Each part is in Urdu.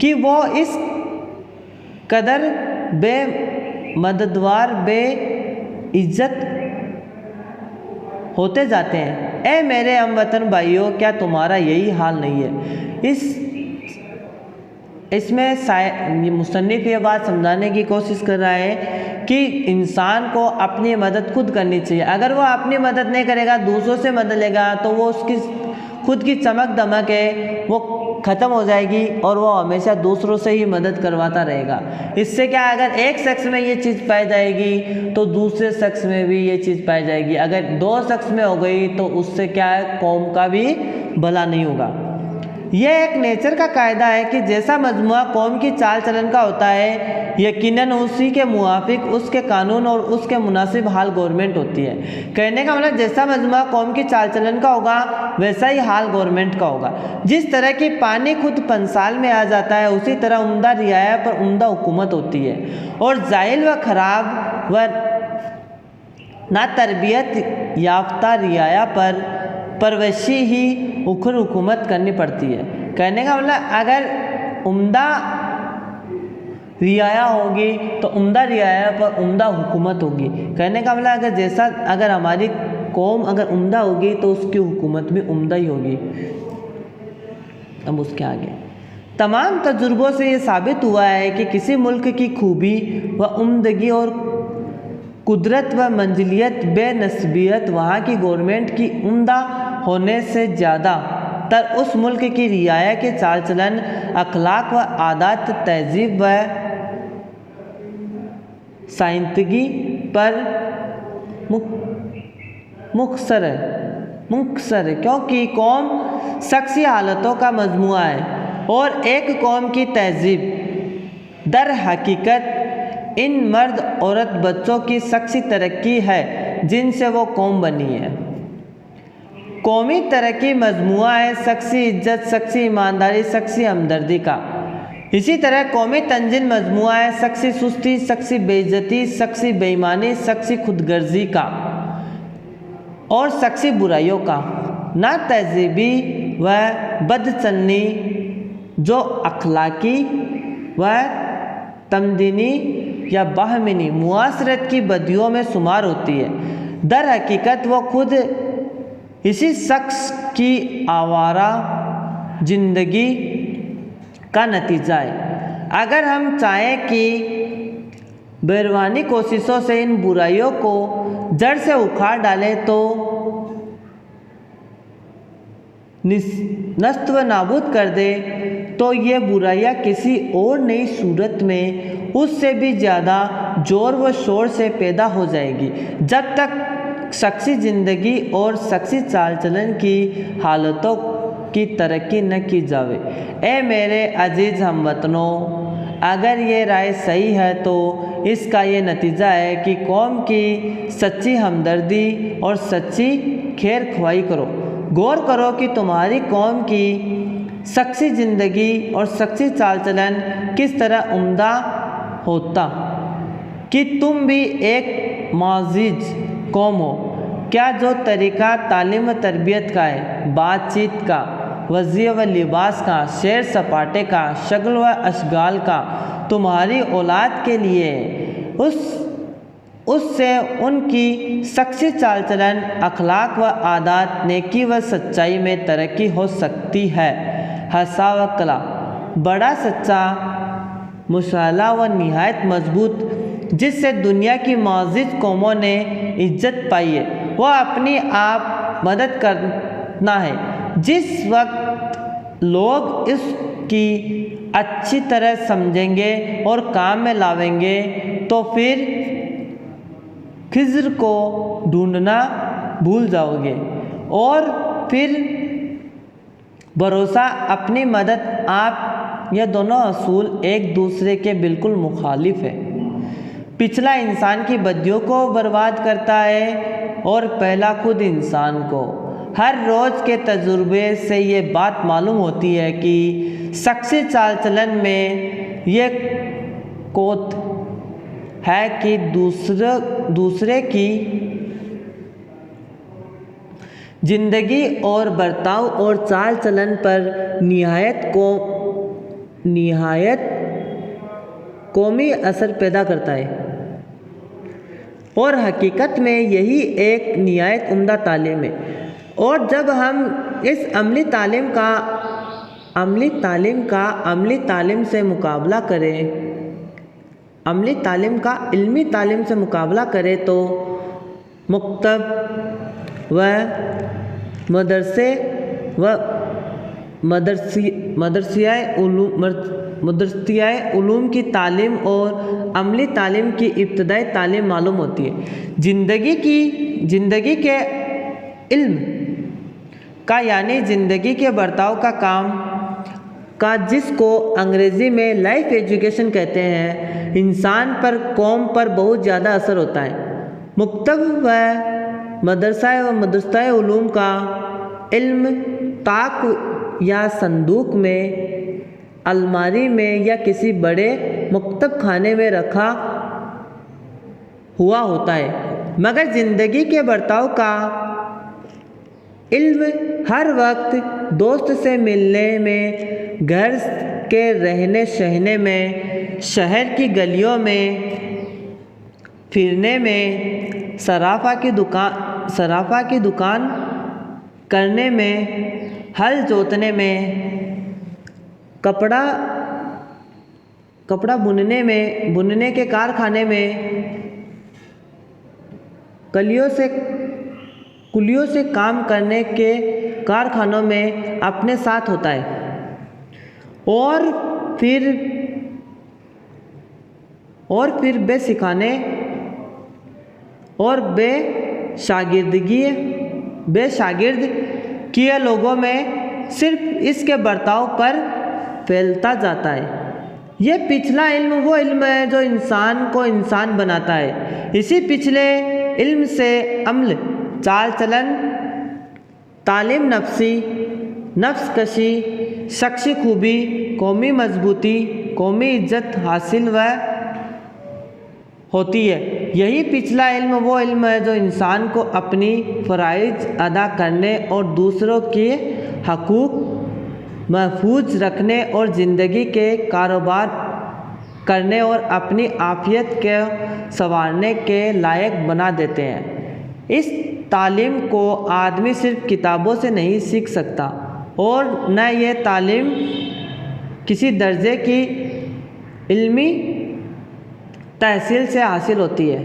کہ وہ اس قدر بے مددگار بے عزت ہوتے جاتے ہیں۔ اے میرے ہم وطن بھائیوں، کیا تمہارا یہی حال نہیں ہے؟ اس میں مصنف یہ بات سمجھانے کی کوشش کر رہا ہے کہ انسان کو اپنی مدد خود کرنی چاہیے۔ اگر وہ اپنی مدد نہیں کرے گا، دوسروں سے مدد لے گا، تو وہ اس کی خود کی چمک دمک ہے وہ ختم ہو جائے گی اور وہ ہمیشہ دوسروں سے ہی مدد کرواتا رہے گا۔ اس سے کیا، اگر ایک شخص میں یہ چیز پائی جائے گی تو دوسرے شخص میں بھی یہ چیز پائی جائے گی۔ اگر دو شخص میں ہو گئی تو اس سے کیا ہے، قوم کا بھی بھلا نہیں ہوگا۔ یہ ایک نیچر کا قاعدہ ہے کہ جیسا مجموعہ قوم کی چال چلن کا ہوتا ہے، یقیناً اسی کے موافق اس کے قانون اور اس کے مناسب حال گورنمنٹ ہوتی ہے۔ کہنے کا مطلب جیسا مجموعہ قوم کی چال چلن کا ہوگا ویسا ہی حال گورنمنٹ کا ہوگا۔ جس طرح کی پانی خود پنسال میں آ جاتا ہے، اسی طرح عمدہ رعایا پر عمدہ حکومت ہوتی ہے، اور جاہل و خراب و نہ تربیت یافتہ رعایا پر پروشی ہی اکھر حکومت کرنی پڑتی ہے۔ کہنے کا مطلب اگر عمدہ رعایا ہوگی تو عمدہ رعایا پر عمدہ حکومت ہوگی۔ کہنے کا مطلب اگر ہماری قوم اگر عمدہ ہوگی تو اس کی حکومت بھی عمدہ ہی ہوگی۔ اب اس کے آگے تمام تجربوں سے یہ ثابت ہوا ہے کہ کسی ملک کی خوبی و عمدگی اور قدرت و منزلیت بے نسبیت وہاں کی گورنمنٹ کی عمدہ ہونے سے زیادہ تر اس ملک کی رعایا کے چال چلن، اخلاق و عادات، تہذیب و سائنسدگی پر منحصر ہے، کیونکہ قوم شخصی حالتوں کا مجموعہ ہے اور ایک قوم کی تہذیب در حقیقت ان مرد عورت بچوں کی شخصی ترقی ہے جن سے وہ قوم بنی ہے۔ قومی ترقی مجموعہ ہے شخصی عزت، شخصی ایمانداری، شخصی ہمدردی کا۔ اسی طرح قومی تنظیم مجموعہ ہے شخصی سستی، شخصی بے عزتی، شخصی بے ایمانی، شخصی خود غرضی کا اور شخصی برائیوں کا۔ نہ تہذیبی و بد چلنی جو اخلاقی و تمدنی یا باہمنی معاشرت کی بدیوں میں شمار ہوتی ہے، در حقیقت وہ خود اسی شخص کی آوارہ زندگی کا نتیجہ ہے۔ اگر ہم چاہیں کہ بیرونی کوششوں سے ان برائیوں کو جڑ سے اکھاڑ ڈالیں تو نست و نابود کر دے، تو یہ برائیاں کسی اور نئی صورت میں اس سے بھی زیادہ زور و شور سے پیدا ہو جائے گی جب تک شخصی زندگی اور شخصی چال چلن کی حالتوں کی ترقی نہ کی جاوے۔ اے میرے عزیز ہم وطنوں، اگر یہ رائے صحیح ہے تو اس کا یہ نتیجہ ہے کہ قوم کی سچی ہمدردی اور سچی خیر خواہی کرو۔ غور کرو کہ تمہاری قوم کی شخصی زندگی اور شخصی چال چلن کس طرح عمدہ ہوتا کہ تم بھی ایک معزز قوم ہو۔ کیا جو طریقہ تعلیم و تربیت کا ہے، بات چیت کا، وضع و لباس کا، سیر سپاٹے کا، شغل و اشغال کا تمہاری اولاد کے لیے اس سے ان کی شخصی چال چلن، اخلاق و عادات، نیکی و سچائی میں ترقی ہو سکتی ہے۔ حسا و کلا بڑا سچا مصالحہ و نہایت مضبوط جس سے دنیا کی معزز قوموں نے عزت پائی ہے، وہ اپنی آپ مدد کرنا ہے۔ جس وقت لوگ اس کی اچھی طرح سمجھیں گے اور کام میں لاویں گے تو پھر خضر کو ڈھونڈنا بھول جاؤ گے، اور پھر بھروسہ اپنی مدد آپ، یہ دونوں اصول ایک دوسرے کے بالکل مخالف ہیں۔ پچھلا انسان کی بدیوں کو برباد کرتا ہے اور پہلا خود انسان کو۔ ہر روز کے تجربے سے یہ بات معلوم ہوتی ہے کہ شخصی چال چلن میں یہ قوت ہے کہ دوسرے کی زندگی اور برتاؤ اور چال چلن پر نہایت نہایت قومی اثر پیدا کرتا ہے، اور حقیقت میں یہی ایک نہایت عمدہ تعلیم ہے۔ اور جب ہم اس عملی تعلیم سے مقابلہ کریں، عملی تعلیم کا علمی تعلیم سے مقابلہ کریں تو مکتب و مدرسیہ علوم کی تعلیم اور عملی تعلیم کی ابتدائی تعلیم معلوم ہوتی ہے۔ زندگی کے علم کا یعنی زندگی کے برتاؤ کا کام کا، جس کو انگریزی میں لائف ایجوکیشن کہتے ہیں، انسان پر، قوم پر بہت زیادہ اثر ہوتا ہے۔ مکتب و مدرسہ علوم کا علم طاق یا صندوق میں، الماری میں یا کسی بڑے مکتب خانے میں رکھا ہوا ہوتا ہے، مگر زندگی کے برتاؤ کا علم ہر وقت دوست سے ملنے میں، گھر کے رہنے سہنے میں، شہر کی گلیوں میں پھرنے میں، صرافہ کی دکان کرنے میں، ہل جوتنے میں، کپڑا بننے کے کارخانے میں، کلیوں سے کام کرنے کے کارخانوں میں اپنے ساتھ ہوتا ہے، اور پھر بے سکھانے اور بے شاگرد کیے لوگوں میں صرف اس کے برتاؤ پر پھیلتا جاتا ہے۔ یہ پچھلا علم وہ علم ہے جو انسان کو انسان بناتا ہے۔ اسی پچھلے علم سے عمل، چال چلن، تعلیم، نفس کشی، شخصی خوبی، قومی مضبوطی، قومی عزت حاصل ہوتی ہے۔ یہی پچھلا علم وہ علم ہے جو انسان کو اپنی فرائض ادا کرنے اور دوسروں کے حقوق محفوظ رکھنے اور زندگی کے کاروبار کرنے اور اپنی عافیت کو سنوارنے کے لائق بنا دیتے ہیں۔ اس تعلیم کو آدمی صرف کتابوں سے نہیں سیکھ سکتا، اور نہ یہ تعلیم کسی درجے کی علمی تحصیل سے حاصل ہوتی ہے۔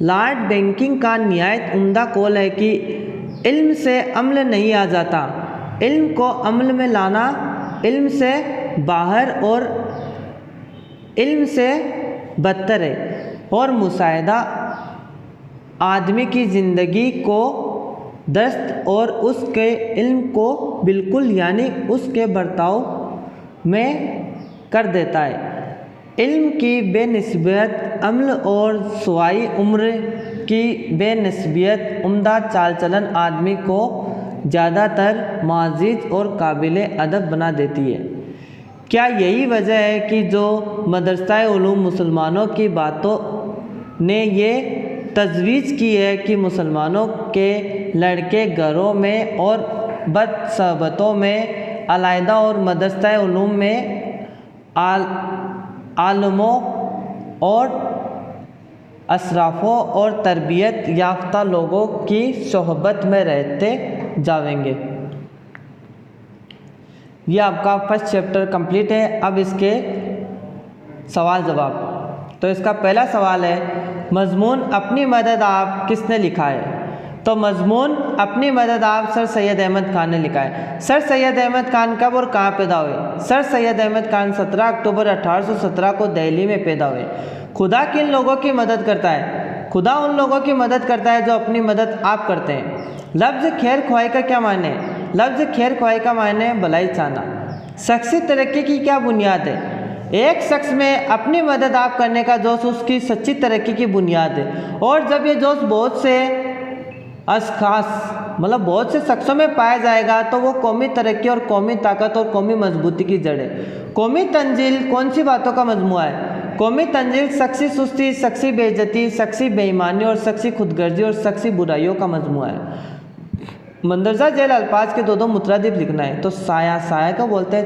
لارڈ بیکنگ کا نہایت عمدہ قول ہے کہ علم سے عمل نہیں آ جاتا، علم کو عمل میں لانا علم سے باہر اور علم سے بدتر ہے، اور مشاہدہ آدمی کی زندگی کو درست اور اس کے علم کو بالکل یعنی اس کے برتاؤ میں کر دیتا ہے۔ علم کی بے نسبت عمل اور سوائی عمر کی بے نسبت عمدہ چال چلن آدمی کو زیادہ تر معزز اور قابل ادب بنا دیتی ہے۔ کیا یہی وجہ ہے کہ جو مدرسہ علوم مسلمانوں کی باتوں نے یہ تجویز کی ہے کہ مسلمانوں کے لڑکے گھروں میں اور بدصحبتوں میں علیحدہ اور مدرسہ علوم میں عالموں اور اشرافوں اور تربیت یافتہ لوگوں کی صحبت میں رہتے جائیں گے؟ یہ آپ کا فرسٹ چیپٹر کمپلیٹ ہے۔ اب اس کے سوال جواب۔ تو اس کا پہلا سوال ہے، مضمون اپنی مدد آپ کس نے لکھا ہے؟ تو مضمون اپنی مدد آپ سر سید احمد خان نے لکھا ہے۔ سر سید احمد خان کب اور کہاں پیدا ہوئے؟ سر سید احمد خان 17 اکتوبر 1817 کو دہلی میں پیدا ہوئے۔ خدا کن لوگوں کی مدد کرتا ہے؟ خدا ان لوگوں کی مدد کرتا ہے جو اپنی مدد آپ کرتے ہیں۔ لفظ خیر خواہی کا کیا معنی ہے؟ لفظ خیر خواہی کا معنی ہے بھلائی چاہنا۔ شخصی ترقی کی کیا بنیاد ہے؟ ایک شخص میں اپنی مدد آپ کرنے کا جوش اس کی سچی ترقی کی بنیاد ہے، اور جب یہ جوش بہت سے شخصوں میں پایا جائے گا تو وہ قومی ترقی اور قومی طاقت اور قومی مضبوطی کی جڑ ہے۔ قومی تنزیل کون سی باتوں کا مجموعہ ہے؟ قومی تنزیل شخصی سستی، شخصی بے عزتی، شخصی بے ایمانی اور شخصی خود غرضی اور شخصی برائیوں کا مجموعہ ہے۔ مندرجہ ذیل الفاظ کے دو مترادف لکھنا ہے۔ تو سایہ کو بولتے ہیں